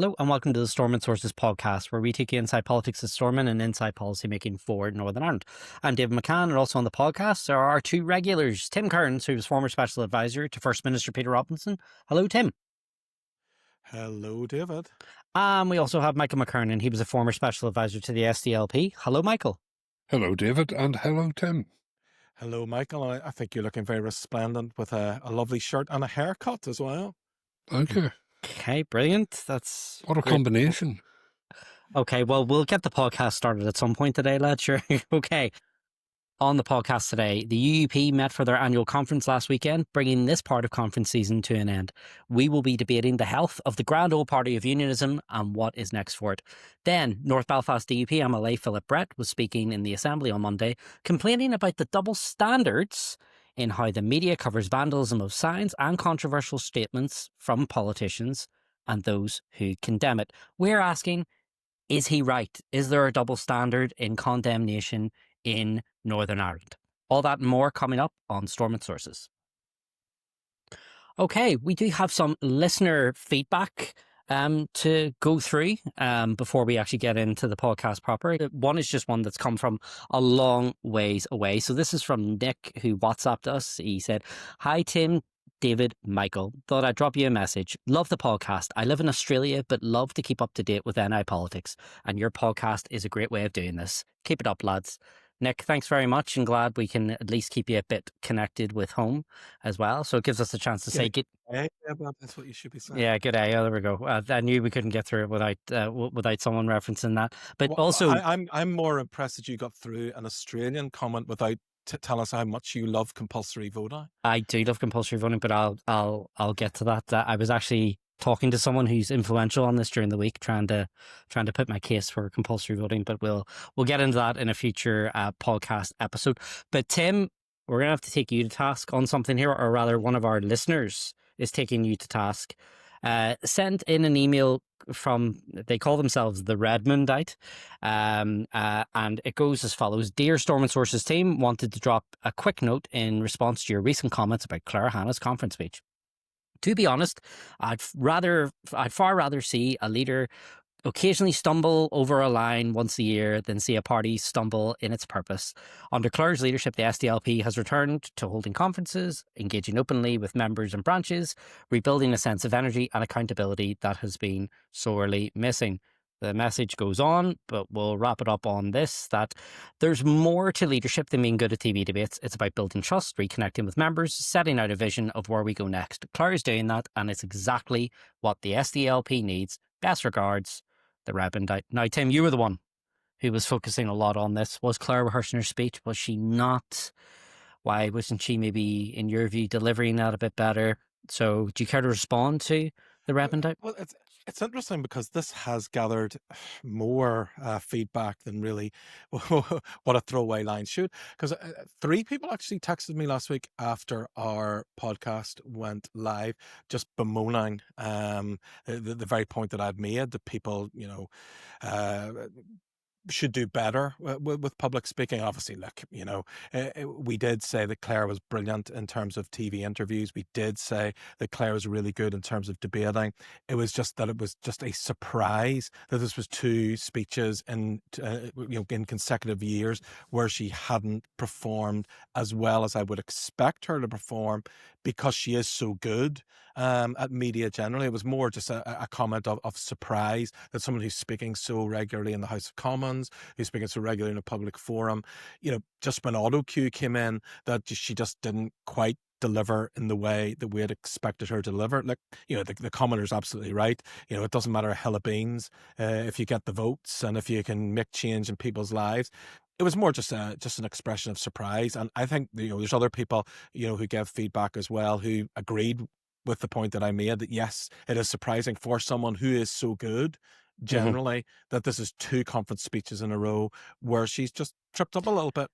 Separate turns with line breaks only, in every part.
Hello and welcome to the Stormont Sources podcast, where we take you inside politics of Stormont and inside policy making for Northern Ireland. I'm David McCann, and also on the podcast there are our two regulars, Tim Cairns, who was former special advisor to First Minister Peter Robinson. Hello, Tim.
Hello, David.
We also have Michael McKernan. He was a former special advisor to the SDLP. Hello, Michael.
Hello, David, and hello, Tim.
Hello, Michael. I think you're looking very resplendent with a lovely shirt and a haircut as well.
Thank you.
Okay, brilliant. That's
What a
great.
combination.
Okay, well, we'll get the podcast started at some point today, lads. Sure. Okay. On the podcast today, the UUP met for their annual conference last weekend, bringing this part of conference season to an end. We will be debating the health of the grand old party of Unionism and what is next for it. Then, North Belfast DUP MLA Philip Brett was speaking in the Assembly on Monday, complaining about the double standards in how the media covers vandalism of signs and controversial statements from politicians and those who condemn it. We're asking, is he right? Is there a double standard in condemnation in Northern Ireland? All that and more coming up on Stormont Sources. Okay, we do have some listener feedback to go through before we actually get into the podcast proper. One is just one that's come from a long ways away. So this is from Nick, who WhatsApped us. He said, "Hi, Tim, David, Michael. Thought I'd drop you a message. Love the podcast. I live in Australia, but love to keep up to date with NI politics. And your podcast is a great way of doing this. Keep it up, lads." Nick, thanks very much, and glad we can at least keep you a bit connected with home as well. So it gives us a chance to say good.
Yeah, that's what you should be saying.
Yeah, good day. Oh, there we go. I knew we couldn't get through it without someone referencing that. But
Well,
also,
I'm more impressed that you got through an Australian comment without tell us how much you love compulsory voting.
I do love compulsory voting, but I'll get to that. I was actually talking to someone who's influential on this during the week, trying to put my case for compulsory voting. But we'll get into that in a future podcast episode. But Tim, we're gonna have to take you to task on something here, or rather, one of our listeners is taking you to task. Sent in an email from, they call themselves the Redmondite, and it goes as follows. "Dear Stormont Sources team, wanted to drop a quick note in response to your recent comments about Claire Hanna's conference speech. To be honest, I'd far rather see a leader occasionally stumble over a line once a year than see a party stumble in its purpose. Under Claire's leadership, the SDLP has returned to holding conferences, engaging openly with members and branches, rebuilding a sense of energy and accountability that has been sorely missing." The message goes on, but we'll wrap it up on this, that there's more to leadership than being good at TV debates. It's about building trust, reconnecting with members, setting out a vision of where we go next. Claire's doing that, and it's exactly what the SDLP needs. Best regards, the Redmondite. Now, Tim, you were the one who was focusing a lot on this. Was Claire rehearsing her speech? Was she not? Why wasn't she maybe, in your view, delivering that a bit better? So do you care to respond to the Redmondite?
Well, it's interesting because this has gathered more feedback than really what a throwaway line should. Because 3 people actually texted me last week after our podcast went live, just bemoaning the very point that I've made, that people, should do better with public speaking. Obviously, look, we did say that Claire was brilliant in terms of TV interviews. We did say that Claire was really good in terms of debating. It was just that it was just a surprise that this was 2 speeches in consecutive years where she hadn't performed as well as I would expect her to perform, because she is so good at media generally. It was more just a comment of surprise that someone who's speaking so regularly in the House of Commons, who's speaking so regularly in a public forum, just when auto cue came in, that she just didn't quite deliver in the way that we had expected her to deliver. Like, the commenter's absolutely right. It doesn't matter a hill of beans if you get the votes and if you can make change in people's lives. It was more just an expression of surprise. And I think, there's other people, who gave feedback as well, who agreed with the point that I made, that yes, it is surprising for someone who is so good generally that this is 2 conference speeches in a row where she's just tripped up a little bit.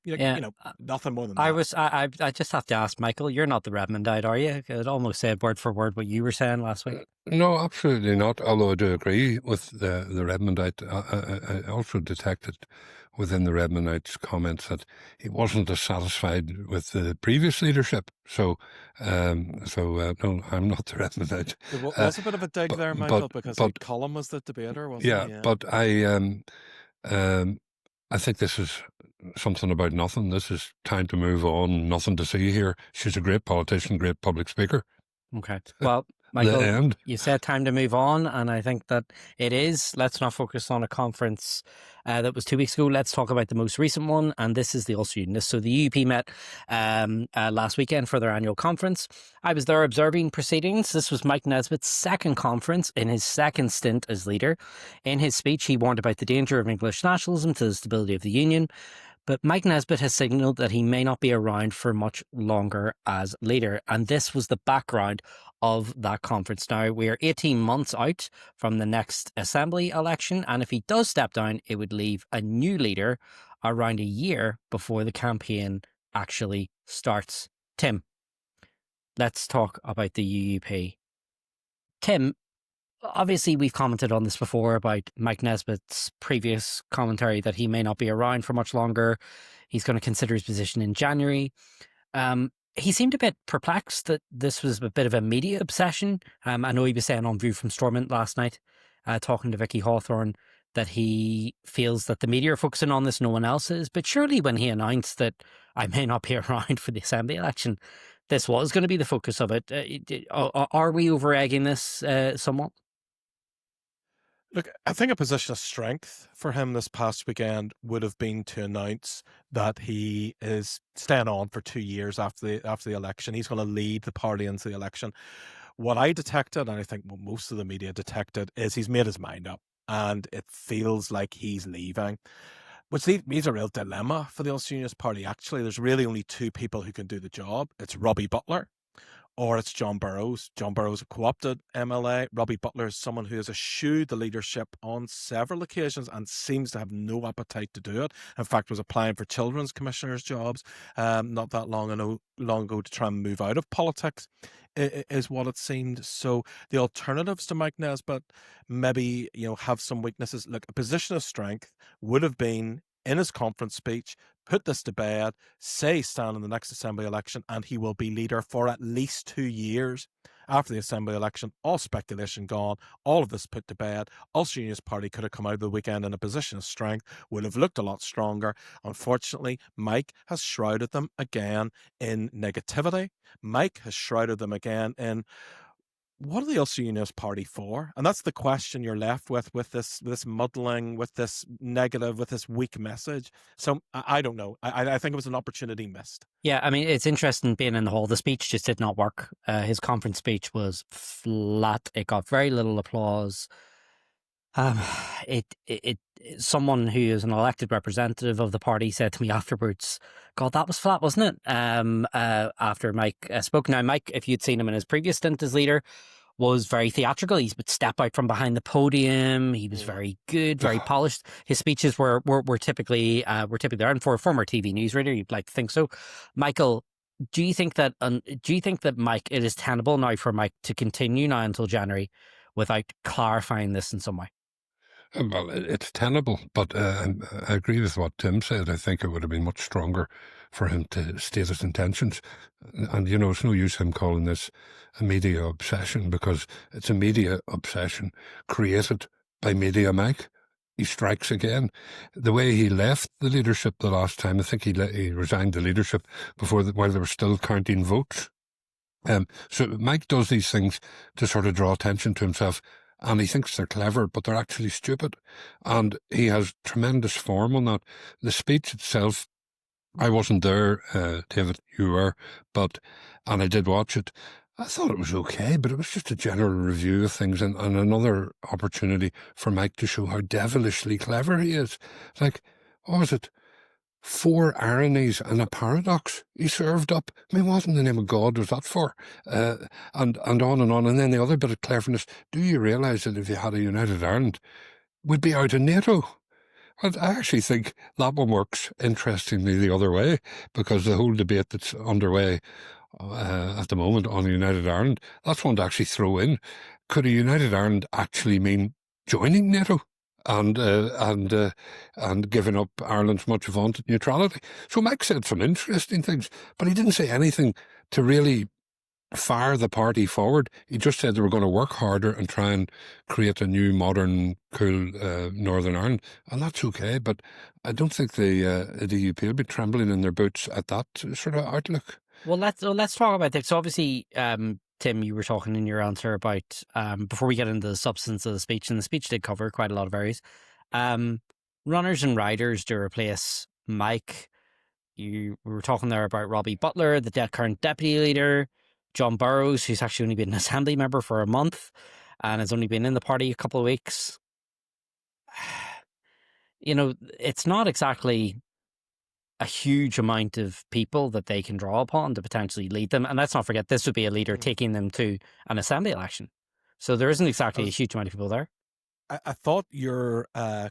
Nothing more than that.
I just have to ask, Michael, you're not the Redmondite, are you? It almost said word for word what you were saying last week.
No, absolutely not. Although I do agree with the Redmondite. I also detected within the Redmondites comments that he wasn't as satisfied with the previous leadership. So no, I'm not the Redmondite.
There was a bit of a dig there, Michael, because Colin was the debater, wasn't he?
Yeah, but I think this is something about nothing. This is time to move on. Nothing to see here. She's a great politician, great public speaker.
Okay. Well, Michael, you said time to move on, and I think that it is. Let's not focus on a conference that was 2 weeks ago. Let's talk about the most recent one, and this is the Ulster Unionist. So the UUP met last weekend for their annual conference. I was there observing proceedings. This was Mike Nesbitt's second conference in his second stint as leader. In his speech, he warned about the danger of English nationalism to the stability of the Union. But Mike Nesbitt has signalled that he may not be around for much longer as leader. And this was the background of that conference. Now, we're 18 months out from the next Assembly election. And if he does step down, it would leave a new leader around a year before the campaign actually starts. Tim, let's talk about the UUP. Tim, obviously, we've commented on this before about Mike Nesbitt's previous commentary that he may not be around for much longer. He's going to consider his position in January. He seemed a bit perplexed that this was a bit of a media obsession. I know he was saying on View from Stormont last night, talking to Vicky Hawthorne, that he feels that the media are focusing on this, no one else is. But surely when he announced that I may not be around for the Assembly election, this was going to be the focus of it. Are we over-egging this somewhat?
Look, I think a position of strength for him this past weekend would have been to announce that he is staying on for 2 years after the election. He's going to lead the party into the election. What I detected, and I think what most of the media detected, is he's made his mind up, and it feels like he's leaving, which leaves a real dilemma for the Ulster Unionist Party. Actually, there's really only two people who can do the job. It's Robbie Butler, or it's John Burrows. John Burrows, a co-opted MLA. Robbie Butler is someone who has eschewed the leadership on several occasions and seems to have no appetite to do it. In fact, was applying for children's commissioners' jobs not that long ago to try and move out of politics, is what it seemed. So the alternatives to Mike Nesbitt maybe have some weaknesses. Look, a position of strength would have been, in his conference speech, put this to bed, say stand in the next Assembly election, and he will be leader for at least 2 years. After the Assembly election, all speculation gone, all of this put to bed. Ulster Unionist Party could have come out of the weekend in a position of strength, would have looked a lot stronger. Unfortunately, Mike has shrouded them again in negativity. Mike has shrouded them again in, what are the Ulster Unionist Party for? And that's the question you're left with this muddling, with this negative, with this weak message. So I don't know. I think it was an opportunity missed.
Yeah, I mean, it's interesting being in the hall. The speech just did not work. His conference speech was flat. It got very little applause. Someone who is an elected representative of the party said to me afterwards, God, that was flat, wasn't it? After Mike spoke. Now, Mike, if you'd seen him in his previous stint as leader, was very theatrical. He would step out from behind the podium. He was very good, very polished. His speeches were typically there. And for a former TV newsreader, you'd like to think so. Michael, do you think that Mike, it is tenable now for Mike to continue now until January without clarifying this in some way?
Well, it's tenable, but I agree with what Tim said. I think it would have been much stronger for him to state his intentions. And, it's no use him calling this a media obsession, because it's a media obsession created by Media Mike. He strikes again. The way he left the leadership the last time, I think he resigned the leadership while they were still counting votes. So Mike does these things to sort of draw attention to himself, and he thinks they're clever, but they're actually stupid. And he has tremendous form on that. The speech itself, I wasn't there, David, you were, and I did watch it. I thought it was okay, but it was just a general review of things and another opportunity for Mike to show how devilishly clever he is. Like, what was it? 4 ironies and a paradox he served up. I mean, what in the name of God was that for? And on and on. And then the other bit of cleverness, do you realise that if you had a United Ireland, we'd be out of NATO? And I actually think that one works interestingly the other way, because the whole debate that's underway at the moment on United Ireland, that's one to actually throw in. Could a United Ireland actually mean joining NATO? and giving up Ireland's much vaunted neutrality. So Mike said some interesting things, but he didn't say anything to really fire the party forward. He just said they were going to work harder and try and create a new, modern, cool Northern Ireland, and that's okay. But I don't think the UUP will be trembling in their boots at that sort of outlook.
Well, let's talk about this. So obviously, Tim, you were talking in your answer about before we get into the substance of the speech, and the speech did cover quite a lot of areas. Runners and riders to replace Mike. We were talking there about Robbie Butler, the current deputy leader, John Burrows, who's actually only been an assembly member for a month and has only been in the party a couple of weeks. You know, it's not exactly a huge amount of people that they can draw upon to potentially lead them. And let's not forget, this would be a leader taking them to an assembly election. So there isn't exactly a huge amount of people there.
I thought your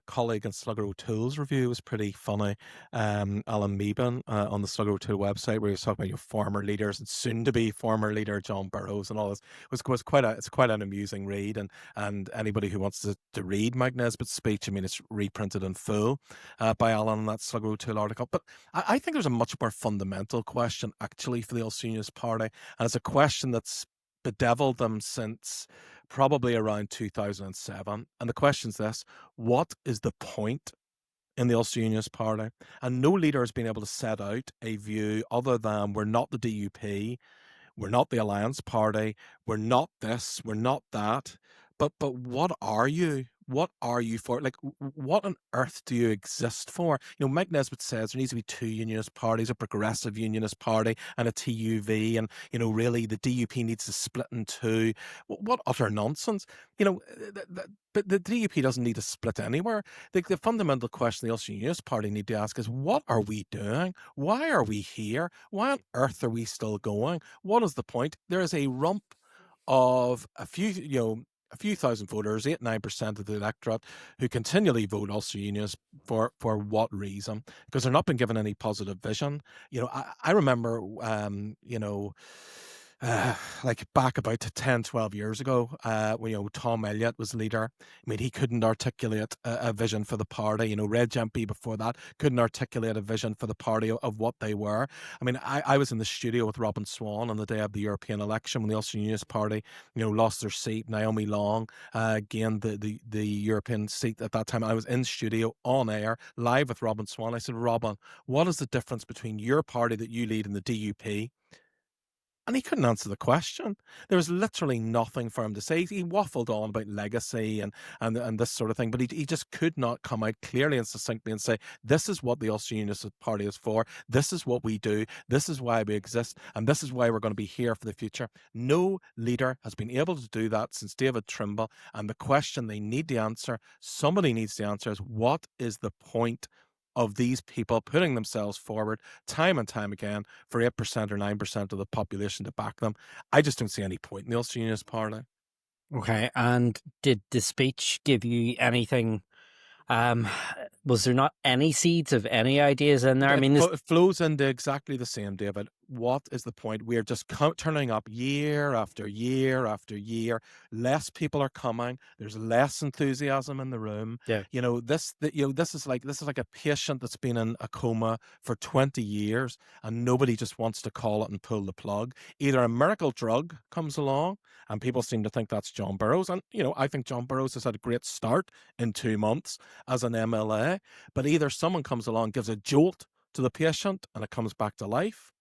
colleague in Slugger O'Toole's review was pretty funny. Alan Meeban on the Slugger O'Toole website, where he was talking about your former leaders and soon-to-be former leader John Burrows and all this, was quite an amusing read. And anybody who wants to read Mike Nesbitt's speech, I mean, it's reprinted in full by Alan in that Slugger O'Toole article. But I think there's a much more fundamental question actually for the Ulster Unionist Party, and it's a question that's bedeviled them since probably around 2007. And the question's this: what is the point in the Ulster Unionist Party? And no leader has been able to set out a view other than we're not the DUP, we're not the Alliance Party, we're not this, we're not that. But what are you? What are you for? Like, what on earth do you exist for? You know, Mike Nesbitt says there needs to be two unionist parties, a progressive unionist party and a TUV, and, you know, really the DUP needs to split in two. What utter nonsense. You know, but the DUP doesn't need to split anywhere. The fundamental question the Ulster Unionist Party need to ask is, what are we doing? Why are we here? Why on earth are we still going? What is the point? There is a rump of a few thousand voters, 8-9% of the electorate, who continually vote Ulster Unionists for what reason? Because they're not been given any positive vision. You know, I remember, like back about 10, 12 years ago, when, you know, Tom Elliott was leader. I mean, he couldn't articulate a vision for the party. You know, Reg MP before that couldn't articulate a vision for the party of what they were. I mean, I was in the studio with Robin Swan on the day of the European election when the Ulster Unionist Party, you know, lost their seat. Naomi Long gained the European seat at that time. I was in studio on air live with Robin Swan. I said, Robin, what is the difference between your party that you lead and the DUP? And he couldn't answer the question. There was literally nothing for him to say. He waffled on about legacy and this sort of thing, but he just could not come out clearly and succinctly and say, this is what the Ulster Unionist Party is for, this is what we do, this is why we exist, and this is why we're going to be here for the future. No leader has been able to do that since David Trimble, and the question they need to answer, somebody needs to answer, is what is the point of these people putting themselves forward time and time again for 8% or 9% of the population to back them? I just don't see any point in the Ulster Unionist Party.
Okay, and did the speech give you anything? Was there not any seeds of any ideas in there? I mean,
it flows into exactly the same, David. What is the point? We're just turning up year after year after year. Less people are coming. There's less enthusiasm in the room.
Yeah.
You know, this is like a patient that's been in a coma for 20 years and nobody just wants to call it and pull the plug. Either a miracle drug comes along, and people seem to think that's John Burrows. And, you know, I think John Burrows has had a great start in 2 months as an MLA. But either someone comes along, gives a jolt to the patient and it comes back to life,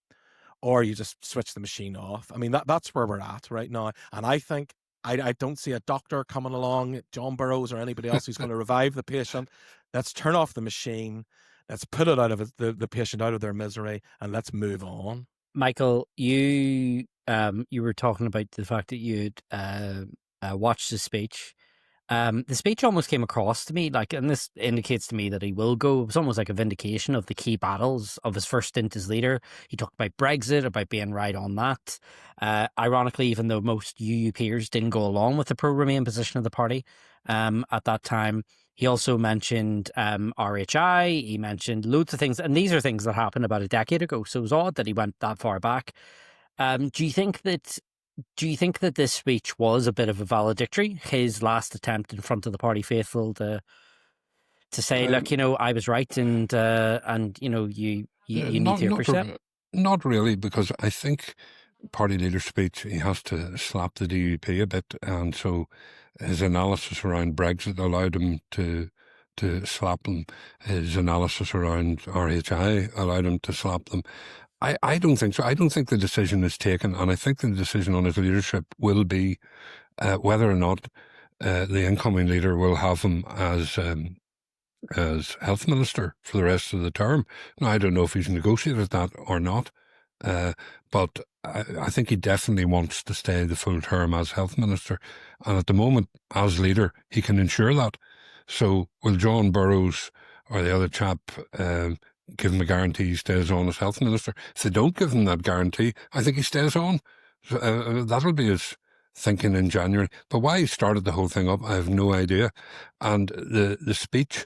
or you just switch the machine off. I mean, that's where we're at right now. And I think I don't see a doctor coming along, John Burrows or anybody else, who's going to revive the patient. Let's turn off the machine. Let's put it out of the patient out of their misery, and let's move on.
Michael, you were talking about the fact that you'd watched the speech. The speech almost came across to me like, and this indicates to me that he will go. It was almost like a vindication of the key battles of his first stint as leader. He talked about Brexit, about being right on that. Ironically, even though most UUPers didn't go along with the pro-Remain position of the party at that time, he also mentioned RHI. He mentioned loads of things, and these are things that happened about a decade ago. So it was odd that he went that far back. Do you think that this speech was a bit of a valedictory, his last attempt in front of the party faithful to say, look, I was right, and you need to appreciate it?
Not really, because I think party leader speech, he has to slap the DUP a bit, and so his analysis around Brexit allowed him to slap them. His analysis around RHI allowed him to slap them. I don't think so. I don't think the decision is taken, and I think the decision on his leadership will be whether or not the incoming leader will have him as health minister for the rest of the term. Now, I don't know if he's negotiated that or not, but I think he definitely wants to stay the full term as health minister, and at the moment, as leader, he can ensure that. So will John Burrows or the other chap give him a guarantee he stays on as health minister? If they don't give him that guarantee, I think he stays on. So, that'll be his thinking in January. But why he started the whole thing up, I have no idea. And the speech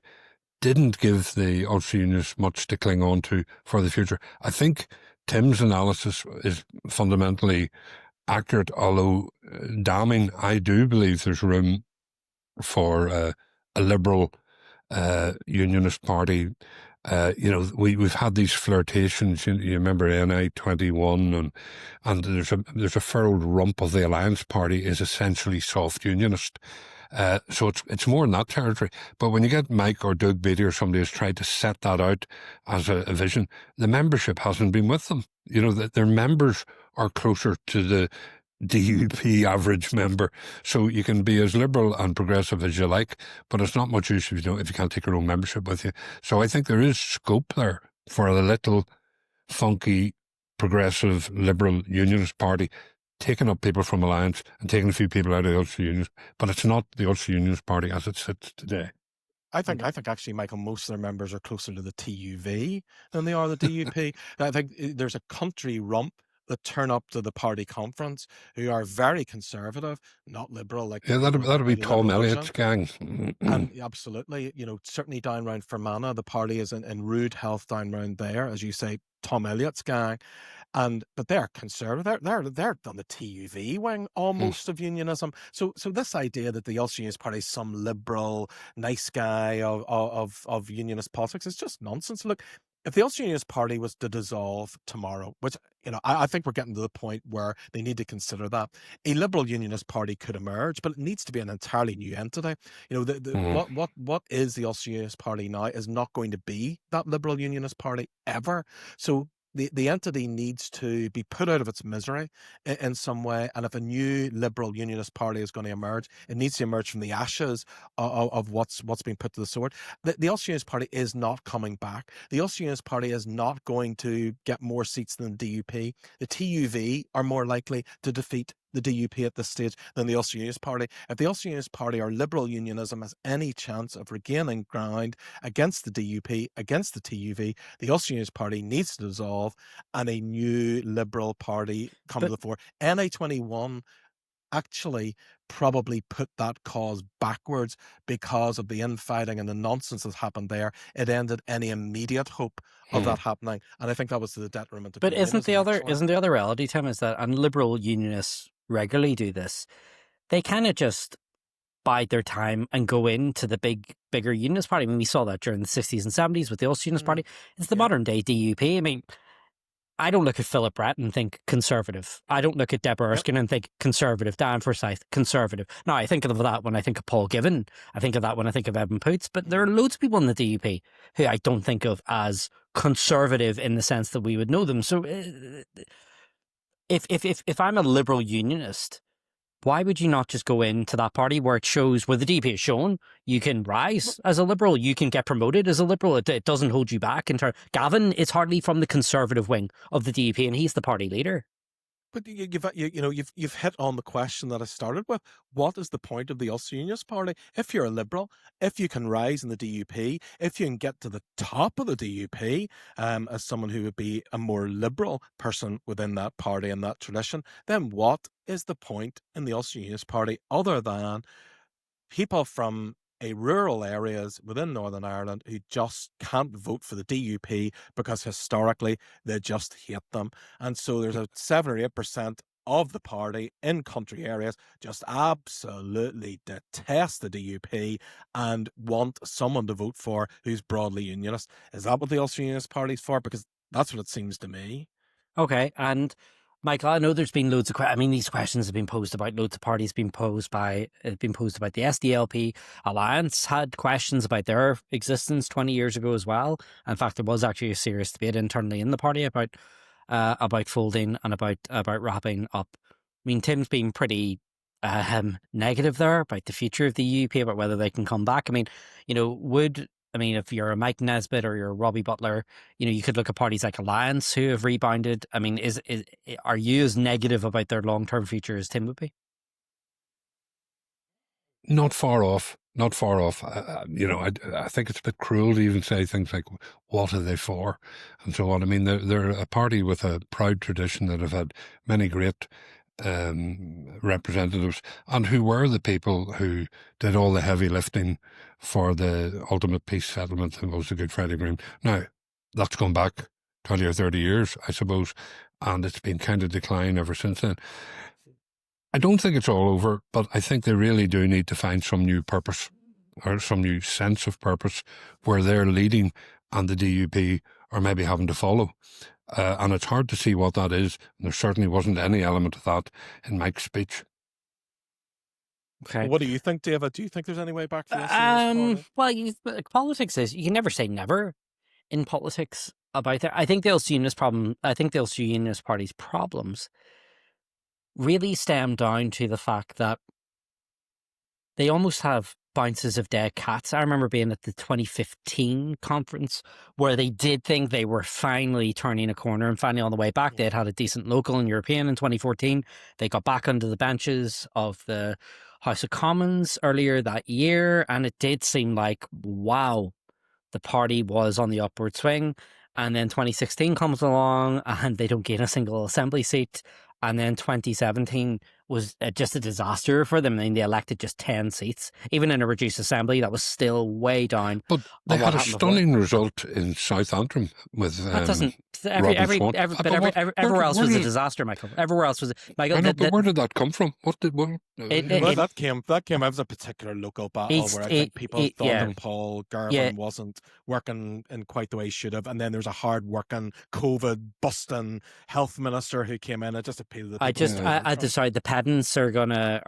didn't give the Ulster Unionists much to cling on to for the future. I think Tim's analysis is fundamentally accurate, although damning. I do believe there's room for a Liberal Unionist Party. We've had these flirtations. You remember NI 21, and there's a furrowed rump of the Alliance Party is essentially soft unionist. So it's more in that territory. But when you get Mike or Doug Beattie or somebody who's tried to set that out as a vision, the membership hasn't been with them. Their members are closer to the DUP average member. So you can be as liberal and progressive as you like, but it's not much use if you can't take your own membership with you. So I think there is scope there for a little funky, progressive, liberal unionist party, taking up people from Alliance and taking a few people out of the Ulster Unionist. But it's not the Ulster Unionist Party as it sits today.
I think actually, Michael, most of their members are closer to the TUV than they are the DUP. I think there's a country rump that turn up to the party conference who are very conservative, not liberal.
That'll be Tom Elliott's gang.
And absolutely, certainly down round Fermanagh, the party is in rude health down round there, as you say, Tom Elliott's gang. But they're conservative. They're on the TUV wing almost of unionism. So this idea that the Ulster Unionist Party is some liberal, nice guy of unionist politics is just nonsense. Look, if the Ulster Unionist Party was to dissolve tomorrow, which I think we're getting to the point where they need to consider that, a liberal unionist party could emerge, but it needs to be an entirely new entity. What is the Ulster Unionist Party now is not going to be that liberal unionist party ever. So the entity needs to be put out of its misery in some way. And if a new liberal unionist party is going to emerge, it needs to emerge from the ashes of what's been put to the sword. The Ulster Unionist Party is not coming back. The Ulster Unionist Party is not going to get more seats than the DUP. The TUV are more likely to defeat the DUP at this stage than the Ulster Unionist Party. If the Ulster Unionist Party or liberal unionism has any chance of regaining ground against the DUP, against the TUV, the Ulster Unionist Party needs to dissolve and a new liberal party come to the fore. NI21 actually probably put that cause backwards because of the infighting and the nonsense that happened there. It ended any immediate hope of that happening, and I think that was to the detriment of. But
isn't the other reality, Tim, is that, and liberal unionists regularly do this, they kind of just bide their time and go into the bigger unionist party. I mean, we saw that during the 60s and 70s with the Ulster Unionist Party. It's the modern day DUP. I mean, I don't look at Philip Brett and think conservative. I don't look at Deborah Erskine and think conservative. Dan Forsyth, conservative. Now, I think of that when I think of Paul Given. I think of that when I think of Evan Poots. But there are loads of people in the DUP who I don't think of as conservative in the sense that we would know them. So if I'm a liberal unionist, why would you not just go into that party where it shows, where the DP is shown, you can rise as a liberal, you can get promoted as a liberal, it doesn't hold you back. Gavin is hardly from the conservative wing of the DP, and he's the party leader.
But you've hit on the question that I started with. What is the point of the Ulster Unionist Party? If you're a liberal, if you can rise in the DUP, if you can get to the top of the DUP as someone who would be a more liberal person within that party and that tradition, then what is the point in the Ulster Unionist Party other than people from rural areas within Northern Ireland who just can't vote for the DUP because historically they just hate them? And so there's a 7 or 8% of the party in country areas just absolutely detest the DUP and want someone to vote for who's broadly unionist. Is that what the Ulster Unionist Party's for? Because that's what it seems to me.
Okay, and Michael, I know there's been loads of I mean, these questions have been posed about loads of parties being posed about the SDLP Alliance had questions about their existence 20 years ago as well. In fact, there was actually a serious debate internally in the party about folding and about wrapping up. I mean, Tim's been pretty negative there about the future of the UUP, about whether they can come back. I mean, if you're a Mike Nesbitt or you're a Robbie Butler, you could look at parties like Alliance who have rebounded. I mean, are you as negative about their long-term future as Tim would be?
Not far off. Not far off. I think it's a bit cruel to even say things like, what are they for? And so on. I mean, they're a party with a proud tradition that have had many great representatives, and who were the people who did all the heavy lifting for the ultimate peace settlement and was the Good Friday Agreement. Now, that's gone back 20 or 30 years, I suppose, and it's been kind of decline ever since then. I don't think it's all over, but I think they really do need to find some new purpose or some new sense of purpose where they're leading and the DUP are maybe having to follow. And it's hard to see what that is. There certainly wasn't any element of that in Mike's speech.
Okay.
Well, what do you think, David? Do you think there's any way back for this?
Well, politics is, you can never say never in politics about that. I think the Ulster Unionist Party's problems really stem down to the fact that they almost have bounces of dead cats. I remember being at the 2015 conference where they did think they were finally turning a corner and finally on the way back. They had had a decent local and European in 2014. They got back under the benches of the House of Commons earlier that year, and it did seem like, wow, the party was on the upward swing. And then 2016 comes along and they don't gain a single assembly seat. And then 2017 was just a disaster for them. I mean, they elected just 10 seats. Even in a reduced assembly, that was still way down.
But they had a stunning result in South Antrim with
that doesn't. Everywhere else was a disaster, Michael. Everywhere else was. Michael,
but where did that come from?
That came out of a particular local battle where I think people thought that Paul Garvin wasn't working in quite the way he should have, and then there's a hard-working, COVID-busting health minister who came in and just appealed to the people.
I decided the pedants are gonna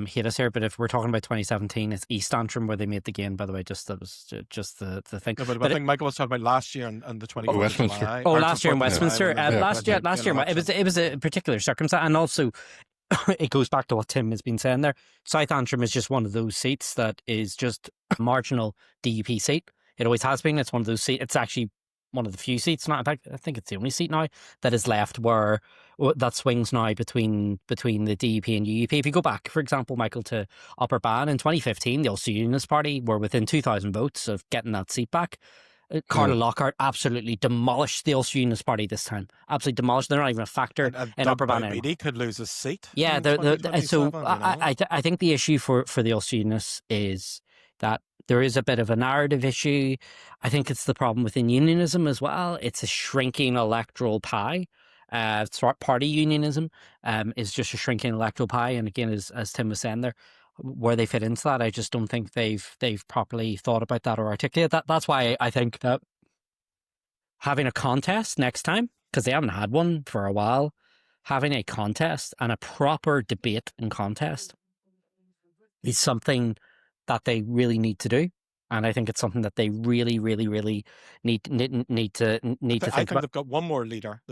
hate us here, but if we're talking about 2017, it's East Antrim where they made the gain. By the way, that was just the thing.
No, but I think Michael was talking about last year and the 24th
Westminster.
July.
Last year in Westminster. Last year it was a particular circumstance, and also it goes back to what Tim has been saying there. South Antrim is just one of those seats that is just a marginal DUP seat. It always has been. It's one of those seats. It's actually one of the few seats now. In fact, I think it's the only seat now that is left where that swings now between the DUP and UUP. If you go back, for example, Michael, to Upper Bann in 2015, the Ulster Unionist Party were within 2,000 votes of getting that seat back. Carla Lockhart absolutely demolished the Ulster Unionist Party this time. Absolutely demolished. They're not even a factor in Upper Bann anymore.
Doug Beattie could lose his seat.
Yeah, so I think the issue for the Ulster Unionists is that there is a bit of a narrative issue. I think it's the problem within unionism as well. It's a shrinking electoral pie. Party unionism is just a shrinking electoral pie. And again, as Tim was saying there, where they fit into that, I just don't think they've properly thought about that or articulated that. That's why I think that having a contest next time, because they haven't had one for a while, having a contest and a proper debate and contest is something that they really need to do, and I think it's something that they really, really, really need to think about.
I think they've got one more leader.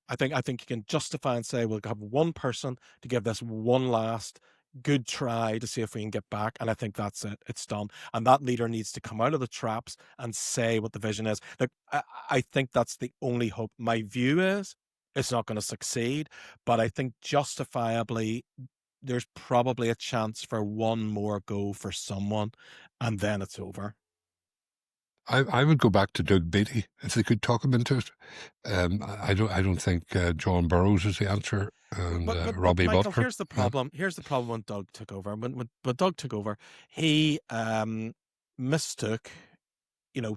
I think you can justify and say we'll have one person to give this one last good try to see if we can get back, and I think that's it. It's done, and that leader needs to come out of the traps and say what the vision is. Look, I think that's the only hope. My view is it's not going to succeed, but I think justifiably there's probably a chance for one more go for someone, and then it's over.
I would go back to Doug Beattie if they could talk him into it. I don't think John Burrows is the answer, and Robbie
Michael,
Butler.
Here's the problem. Here's the problem when Doug took over. When Doug took over, he mistook,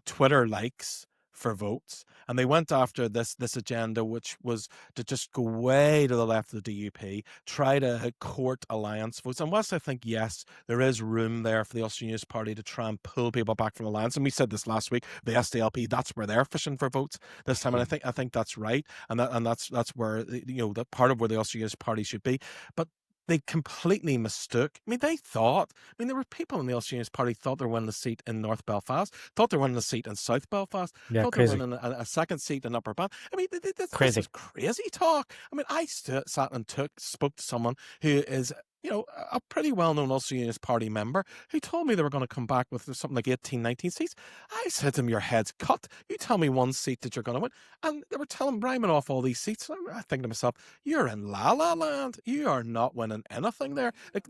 Twitter likes for votes, and they went after this agenda, which was to just go way to the left of the DUP, try to court alliance votes. And whilst I think, yes, there is room there for the Ulster Unionist Party to try and pull people back from alliance, and we said this last week, the SDLP, that's where they're fishing for votes this time, and I think that's right, and that's where, you know, that part of where the Ulster Unionist Party should be, but they completely mistook. I mean, they thought, I mean, there were people in the Ulster Unionist Party thought they were winning a seat in North Belfast, thought they were winning a seat in South Belfast,
Yeah,
thought they were
crazy.
winning a second seat in Upper Banff. I mean, this
Crazy.
is crazy talk. I mean, I sat and spoke to someone who is, you know, a pretty well-known Ulster Unionist Party member who told me they were going to come back with something like 18, 19 seats. I said to him, your head's cut. You tell me one seat that you're going to win. And they were rhyming off all these seats. And I'm thinking to myself, you're in La La Land. You are not winning anything there. Like,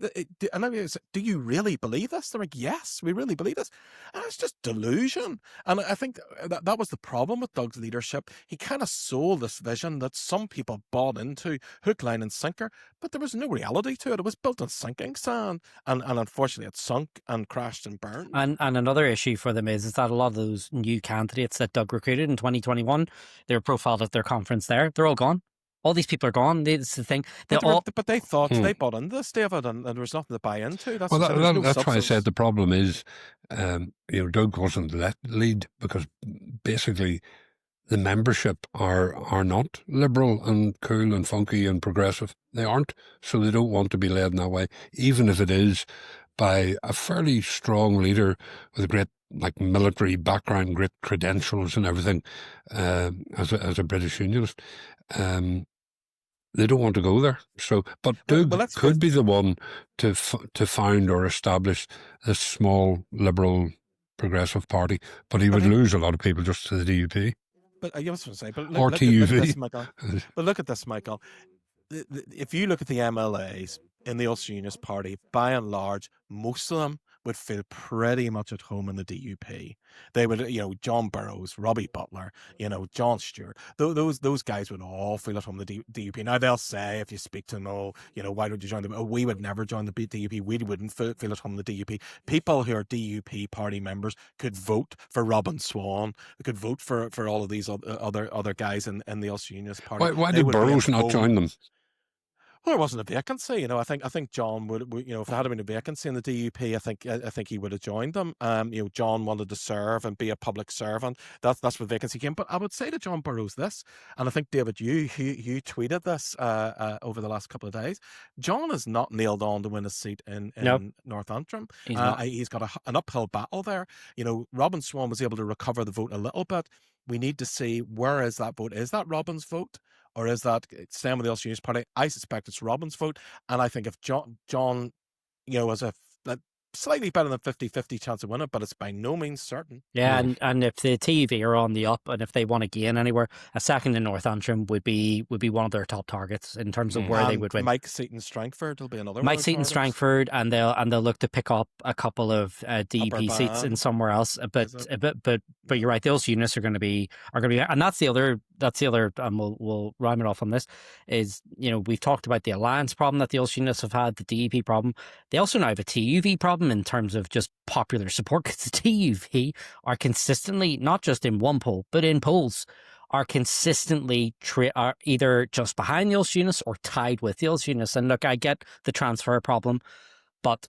and I was, do you really believe this? They're like, yes, we really believe this. And it's just delusion. And I think that was the problem with Doug's leadership. He kind of sold this vision that some people bought into, hook, line and sinker, but there was no reality to it. It was built on sinking sand, and unfortunately it sunk and crashed and burned.
And another issue for them is that a lot of those new candidates that Doug recruited in 2021, they were profiled at their conference there. They're all gone. All these people are gone. It's the thing.
But they thought they bought into this, David, and there was nothing to buy into. That's
why I said the problem is, you know, Doug wasn't let lead because basically the membership are not liberal and cool and funky and progressive. They aren't, so they don't want to be led in that way, even if it is by a fairly strong leader with a great military background, great credentials and everything, as a British Unionist. They don't want to go there. So, but Doug could be the one to found or establish this small liberal progressive party, but he would lose a lot of people just to the DUP.
But I was going to say, but
look at this,
Michael. But look at this, Michael. If you look at the MLAs in the Ulster Unionist Party, by and large, most of them would feel pretty much at home in the DUP. They would, you know, John Burrows, Robbie Butler, you know, John Stewart. Those guys would all feel at home in the DUP. Now they'll say, if you speak to them, oh, you know, why don't you join them? Oh, we would never join the DUP. We wouldn't feel at home in the DUP. People who are DUP party members could vote for Robin Swan. They could vote for all of these other guys in the Ulster Unionist Party.
Why did Burrows not join them?
Well, there wasn't a vacancy, you know. I think John would, you know, if there had been a vacancy in the DUP, I think he would have joined them. You know, John wanted to serve and be a public servant. That's where vacancy came. But I would say to John Burrows this, and I think David, you tweeted this over the last couple of days. John is not nailed on to win a seat in North Antrim. He's got an uphill battle there. You know, Robin Swan was able to recover the vote a little bit. We need to see, where is that vote? Is that Robin's vote? Or is that staying with the Ulster Unionist Party? I suspect it's Robin's vote. And I think if John, you know, has a slightly better than 50-50 chance of winning, but it's by no means certain.
Yeah, and if the TUV are on the up, and if they want to gain anywhere, a second in North Antrim would be one of their top targets in terms of where they would win.
Mike Seaton-Strangford will be another.
Mike Seaton-Strangford, and they'll look to pick up a couple of DUP seats in somewhere else. But you're right, the Ulster Unionists are going to be, and that's the other. And we'll rhyme it off on this. Is, you know, we've talked about the alliance problem that the Ulster Unionists have had, the DUP problem. They also now have a TUV problem in terms of just popular support, because the TUV are consistently, not just in one poll, but in polls, are consistently are either just behind the Ulster Unionists or tied with the Ulster Unionists. And look, I get the transfer problem, but,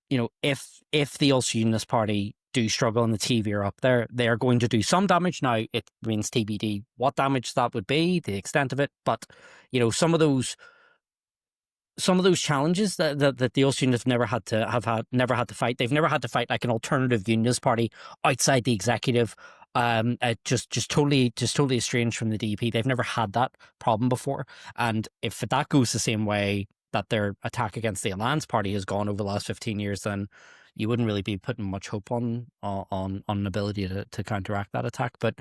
you know, if the Ulster Unionist Party do struggle and the TV are up there, they are going to do some damage. Now, it means TBD what damage that would be, the extent of it, but, you know, some of those challenges that the Ulster Unionists never had to fight. They've never had to fight like an alternative Unionist Party outside the executive, just totally estranged from the DUP. They've never had that problem before, and if that goes the same way that their attack against the Alliance Party has gone over the last 15 years, then you wouldn't really be putting much hope on an ability to counteract that attack. But,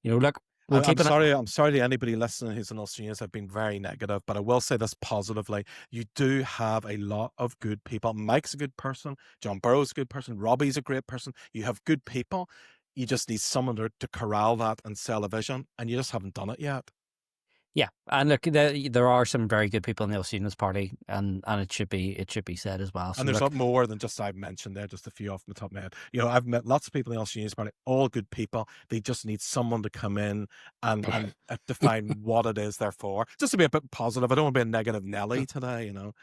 you know, look, I'm sorry to anybody listening who's an Ulster Unionist. I've been very negative, but I will say this positively. You do have a lot of good people. Mike's a good person. John Burrows is a good person. Robbie's a great person. You have good people. You just need someone to corral that and sell a vision, and you just haven't done it yet. Yeah, and look, there are some very good people in the Ulster Unionist Party, and it should be said as well. So
And there's
look,
not more than just I've mentioned there, just a few off the top of my head. I've met lots of people in the Ulster Unionist Party, all good people. They just need someone to come in and define what it is they're for. Just to be a bit positive. I don't want to be a negative Nelly today, So.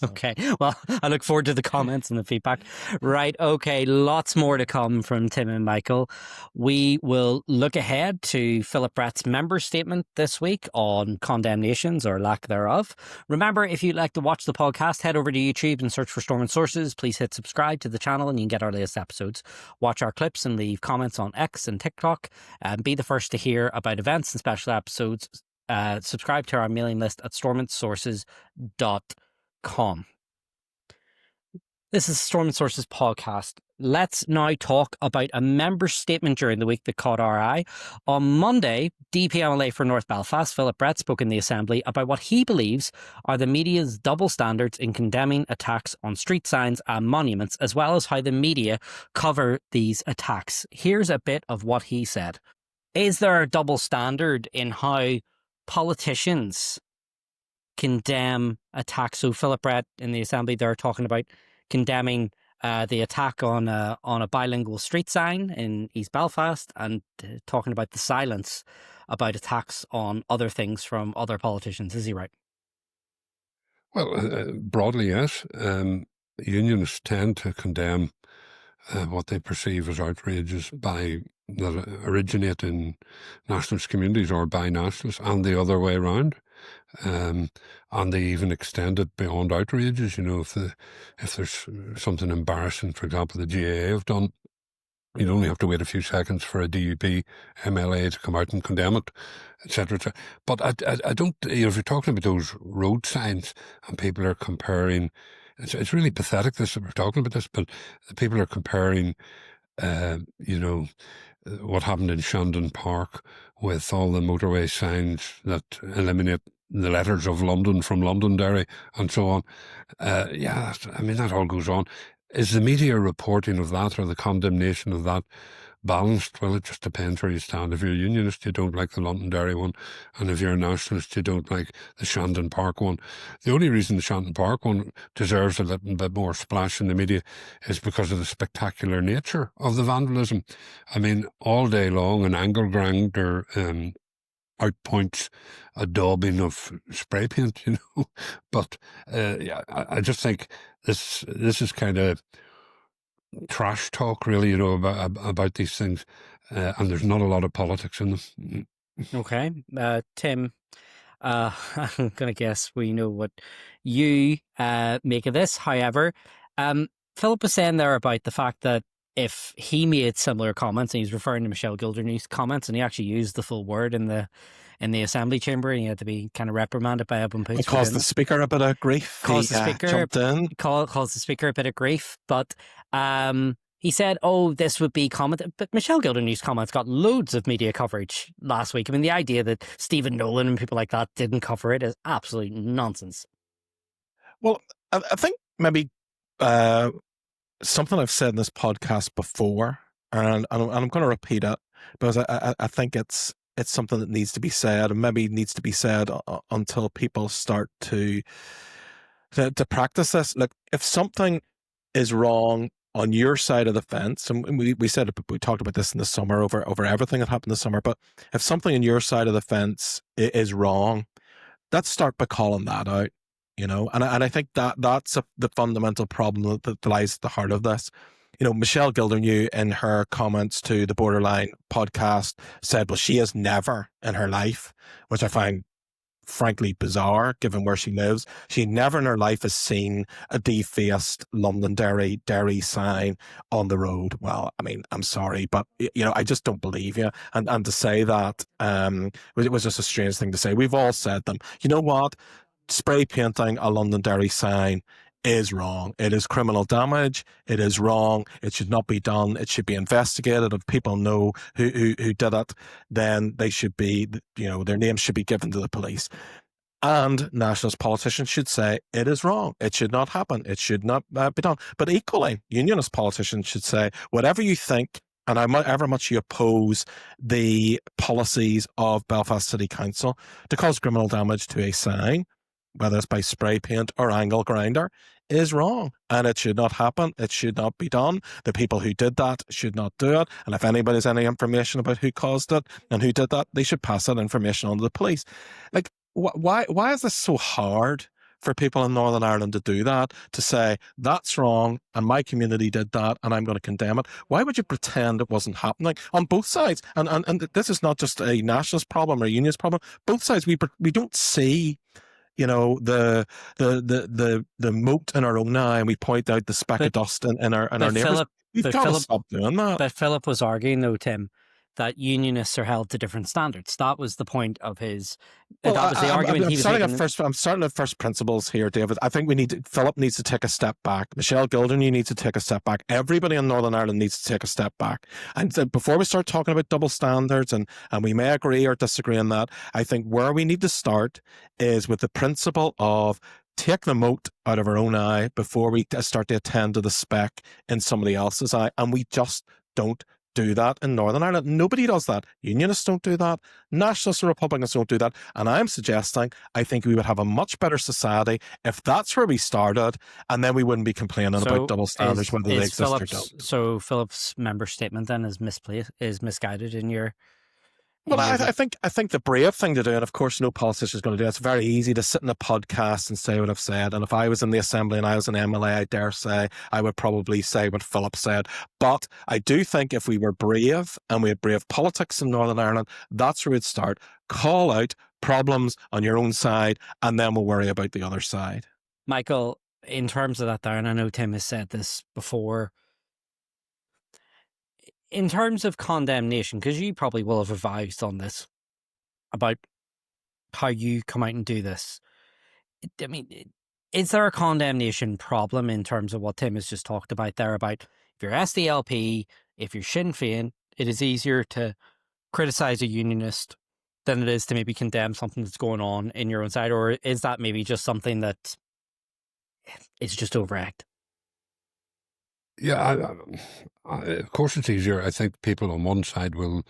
Okay, well, I look forward to the comments and the feedback. Right, okay, lots more to come from Tim and Michael. We will look ahead to Philip Brett's member statement this week on condemnations or lack thereof. Remember, if you'd like to watch the podcast, head over to YouTube and search for Stormont Sources. Please hit subscribe to the channel and you can get our latest episodes. Watch our clips and leave comments on X and TikTok. And be the first to hear about events and special episodes. Subscribe to our mailing list at stormontsources.com. This is Stormont Sources podcast. Let's now talk about a member statement during the week that caught our eye. On Monday, DP MLA for North Belfast, Philip Brett, spoke in the Assembly about what he believes are the media's double standards in condemning attacks on street signs and monuments, as well as how the media cover these attacks. Here's a bit of what he said. Is there a double standard in how politicians condemn attacks? So Philip Brett in the Assembly, they're talking about condemning the attack on a bilingual street sign in East Belfast and talking about the silence about attacks on other things from other politicians. Is he right?
Well, broadly, yes. Unionists tend to condemn what they perceive as outrages that originate in nationalist communities or by nationalists, and the other way around. And they even extend it beyond outrages. If there's something embarrassing, for example, the GAA have done, you'd only have to wait a few seconds for a DUP MLA to come out and condemn it, etc. But I don't, if you're talking about those road signs and people are comparing, it's really pathetic that we're talking about this, but people are comparing, what happened in Shandon Park with all the motorway signs that eliminate the letters of London from Londonderry and so on. That all goes on. Is the media reporting of that or the condemnation of that balanced? Well, it just depends where you stand. If you're a unionist, you don't like the Londonderry one, and if you're a nationalist, you don't like the Shandon Park one. The only reason the Shandon Park one deserves a little bit more splash in the media is because of the spectacular nature of the vandalism. I mean, all day long, an angle grinder outpoints a daubing of spray paint, But I just think this is kind of trash talk, really, about these things, and there's not a lot of politics in them.
Okay, Tim, I'm going to guess we know what you make of this. However, Philip was saying there about the fact that if he made similar comments, and he's referring to Michelle Gildernew's comments, and he actually used the full word in the Assembly chamber, and he had to be kind of reprimanded by Eben Poots.
It caused the Speaker a bit of grief.
Caused the Speaker a bit of grief, but he said, this would be comment. But Michelle Gildernew's comments got loads of media coverage last week. I mean, the idea that Stephen Nolan and people like that didn't cover it is absolute nonsense.
Well, I think maybe something I've said in this podcast before, and I'm going to repeat it because I think it's something that needs to be said, and maybe needs to be said until people start to practice this. Look, if something is wrong on your side of the fence, and we talked about this in the summer over everything that happened this summer, but if something on your side of the fence is wrong, let's start by calling that out. And I think that's the fundamental problem that lies at the heart of this. Michelle Gildernew, in her comments to the Borderline podcast, said, well, she has never in her life, which I find frankly bizarre given where she lives, she never in her life has seen a defaced Londonderry dairy sign on the road. Well, I mean, I'm sorry, but I just don't believe you. And to say that it was just a strange thing to say. We've all said them. You know what? Spray painting a Londonderry sign is wrong. It is criminal damage. It is wrong. It should not be done. It should be investigated. If people know who did it, then they should be, their names should be given to the police. And nationalist politicians should say it is wrong. It should not happen. It should not be done. But equally, unionist politicians should say whatever you think and however much you oppose the policies of Belfast City Council to cause criminal damage to a sign, whether it's by spray paint or angle grinder, is wrong. And it should not happen. It should not be done. The people who did that should not do it. And if anybody has any information about who caused it and who did that, they should pass that information on to the police. Like, why is this so hard for people in Northern Ireland to do that, to say, that's wrong, and my community did that, and I'm going to condemn it? Why would you pretend it wasn't happening on both sides? And this is not just a nationalist problem or a unionist problem. Both sides, we don't see, you know, the moat in our own eye, and we point out the speck of dust in our neighbours. We've got to stop doing that.
But Philip was arguing, though, Tim, that unionists are held to different standards. That was the point of his. That was the argument he was making.
I'm starting at first principles here, David. I think Philip needs to take a step back. Michelle Gilden, you need to take a step back. Everybody in Northern Ireland needs to take a step back. And before we start talking about double standards, and we may agree or disagree on that, I think where we need to start is with the principle of take the mote out of our own eye before we start to attend to the speck in somebody else's eye. And we just don't do that in Northern Ireland. Nobody does that. Unionists don't do that. Nationalists and Republicans don't do that. And I'm suggesting, I think we would have a much better society if that's where we started, and then we wouldn't be complaining about double standards, whether they exist or don't.
So Philip's member statement then is misguided in your...
Well, I think the brave thing to do, and of course no politician is going to do it, it's very easy to sit in a podcast and say what I've said. And if I was in the Assembly and I was an MLA, I dare say I would probably say what Philip said. But I do think if we were brave and we had brave politics in Northern Ireland, that's where we'd start. Call out problems on your own side, and then we'll worry about the other side.
Michael, in terms of that there, and I know Tim has said this before, in terms of condemnation, because you probably will have advised on this about how you come out and do this. I mean, is there a condemnation problem in terms of what Tim has just talked about there about if you're SDLP, if you're Sinn Féin, it is easier to criticise a unionist than it is to maybe condemn something that's going on in your own side? Or is that maybe just something that is just overacted?
Yeah, of course it's easier. I think people on one side will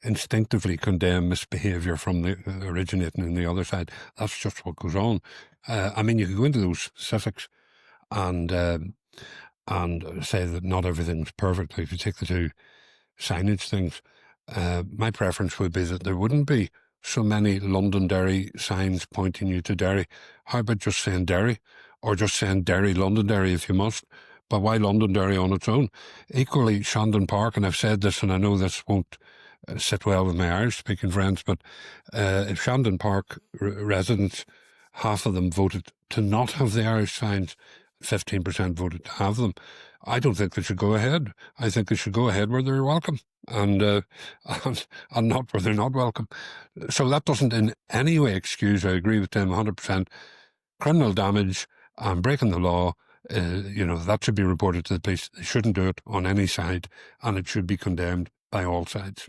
instinctively condemn misbehaviour from the originating in the other side. That's just what goes on. I mean, you could go into those specifics and say that not everything's perfect. Like if you take the two signage things, my preference would be that there wouldn't be so many Londonderry signs pointing you to Derry. How about just saying Derry, or just saying Derry, Londonderry if you must? But why Londonderry on its own? Equally, Shandon Park, and I've said this, and I know this won't sit well with my Irish-speaking friends, but if Shandon Park residents, half of them voted to not have the Irish signs, 15% voted to have them, I don't think they should go ahead. I think they should go ahead where they're welcome, and not where they're not welcome. So that doesn't in any way excuse, I agree with Tim 100%, criminal damage and breaking the law. That should be reported to the police. They shouldn't do it on any side, and it should be condemned by all sides.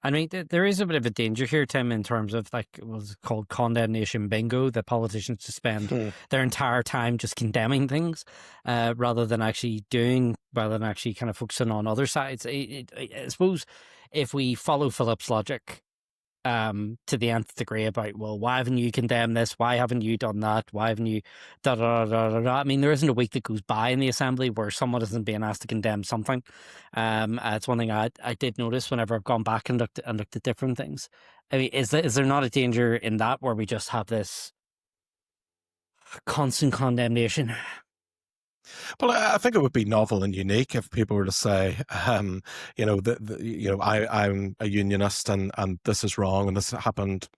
I mean, there is a bit of a danger here, Tim, in terms of like what's called condemnation bingo, that politicians just spend their entire time just condemning things rather than actually kind of focusing on other sides. I suppose if we follow Philip's logic to the nth degree about, well, why haven't you condemned this? Why haven't you done that? Why haven't you da da da da da? I mean, there isn't a week that goes by in the Assembly where someone isn't being asked to condemn something. It's one thing I did notice whenever I've gone back and looked at different things. I mean, is there not a danger in that where we just have this constant condemnation?
Well, I think it would be novel and unique if people were to say, I'm a unionist and this is wrong and this happened.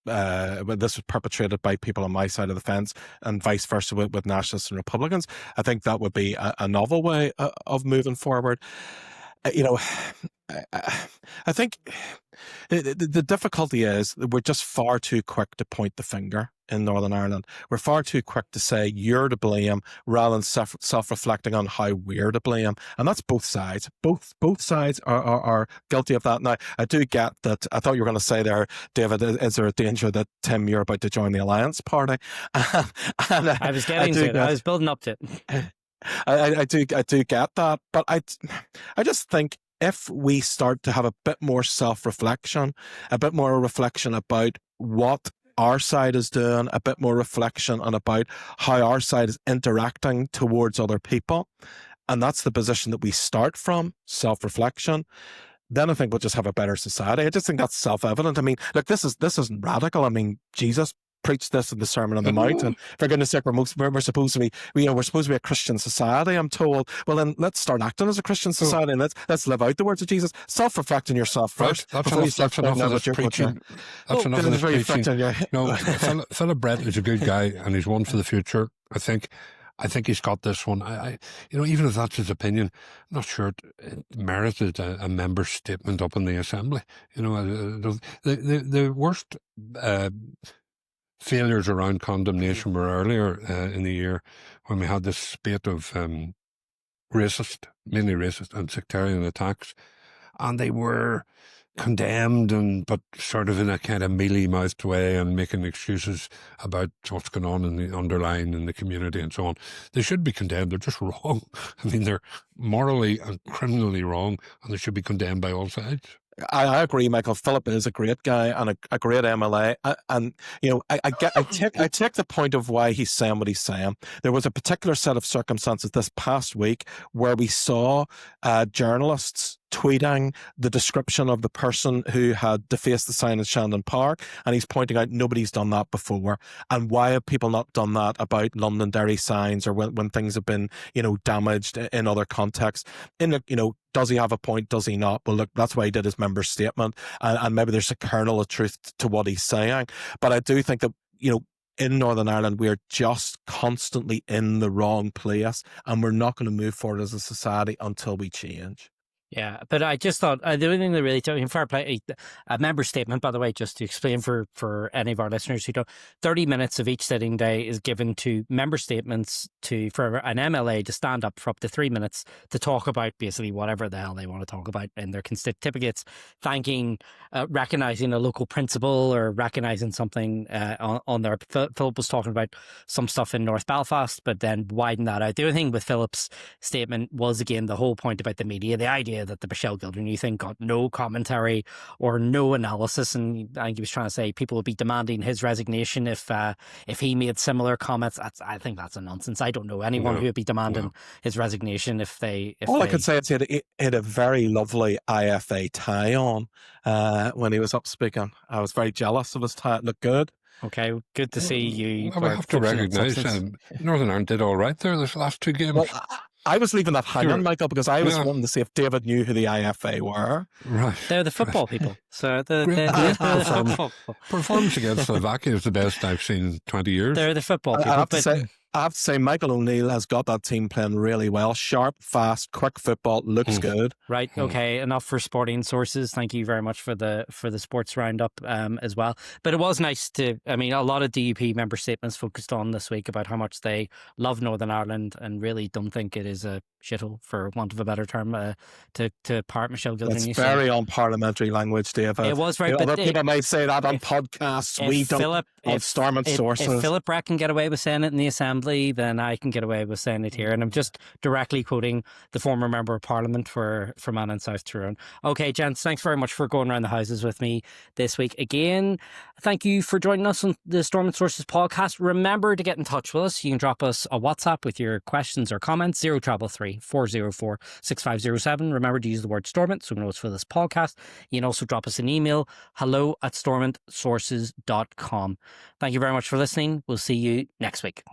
This was perpetrated by people on my side of the fence, and vice versa with nationalists and Republicans. I think that would be a novel way of moving forward. I think the difficulty is that we're just far too quick to point the finger in Northern Ireland. We're far too quick to say you're to blame rather than self-reflecting on how we're to blame. And that's both sides. Both sides are guilty of that. Now, I do get that. I thought you were going to say there, David, is there a danger that, Tim, you're about to join the Alliance Party?
I was getting to it. I was building up to it.
I do get that. But I just think if we start to have a bit more self-reflection, a bit more reflection about what our side is doing, a bit more reflection on about how our side is interacting towards other people, and that's the position that we start from, self-reflection, then I think we'll just have a better society. I just think that's self-evident. I mean, look, this isn't radical. I mean, Jesus preached this in the Sermon on the Mount, and for goodness sake, we're supposed to be, we're supposed to be a Christian society, I'm told. Well, then let's start acting as a Christian society, and let's live out the words of Jesus. Self-reflect on yourself first.
That's enough of this preaching. That's enough of this preaching. No, Philip Brett is a good guy, and he's one for the future. I think he's got this one. Even if that's his opinion, I'm not sure it merited a member statement up in the Assembly. The worst failures around condemnation were earlier in the year when we had this spate of mainly racist and sectarian attacks, and they were condemned, but sort of in a kind of mealy-mouthed way and making excuses about what's going on in the underlying in the community and so on. They should be condemned. They're just wrong. I mean, they're morally and criminally wrong, and they should be condemned by all sides.
I agree, Michael. Philip is a great guy and a great MLA, and I take the point of why he's saying what he's saying. There was a particular set of circumstances this past week where we saw journalists tweeting the description of the person who had defaced the sign in Shandon Park, and he's pointing out nobody's done that before, and why have people not done that about Londonderry signs or when things have been damaged in other contexts. Does he have a point? Does he not? Well, look, that's why he did his member statement, and maybe there's a kernel of truth to what he's saying. But I do think that in Northern Ireland, we are just constantly in the wrong place, and we're not going to move forward as a society until we change.
Yeah, but I just thought the only thing that really took me, fair play, a member statement, by the way, just to explain for any of our listeners who don't, 30 minutes of each sitting day is given to member statements for an MLA to stand up for up to 3 minutes to talk about basically whatever the hell they want to talk about in their constituents, thanking, recognising a local principle or recognising something on there. Philip was talking about some stuff in North Belfast, but then widen that out. The other thing with Philip's statement was, again, the whole point about the media, the idea that the Michelle Gildernew thing got no commentary or no analysis, and I think he was trying to say people would be demanding his resignation if he made similar comments. I think that's a nonsense. I don't know anyone who would be demanding his resignation if
I could say is he had a very lovely IFA tie on when he was up speaking. I was very jealous of his tie. It looked good.
Okay, good to see you.
Well, we have to recognise Northern Ireland did all right there this last two games.
Well, I was leaving that hanging, Michael, because I was wanting to see if David knew who the IFA were.
Right.
They're the football people. So
performance against Slovakia is the best I've seen in 20 years.
They're the football people.
I have to say, Michael O'Neill has got that team playing really well. Sharp, fast, quick football. Looks good.
Right. Okay. Enough for sporting sources. Thank you very much for the sports roundup as well. But it was nice to, a lot of DUP member statements focused on this week about how much they love Northern Ireland and really don't think it is a shithole, for want of a better term, to part Michelle Gildernew.
It's very unparliamentary language, David.
It was very.
Other people may say that on podcasts. We don't. On Stormont Sources.
If Philip Brett can get away with saying it in the Assembly, then I can get away with saying it here. And I'm just directly quoting the former Member of Parliament for Man in South Tyrone. Okay, gents, thanks very much for going around the houses with me this week. Again, thank you for joining us on the Stormont Sources podcast. Remember to get in touch with us. You can drop us a WhatsApp with your questions or comments, 0333 404 6507. Remember to use the word Stormont so we know it's for this podcast. You can also drop us an email, hello@stormontsources.com. Thank you very much for listening. We'll see you next week.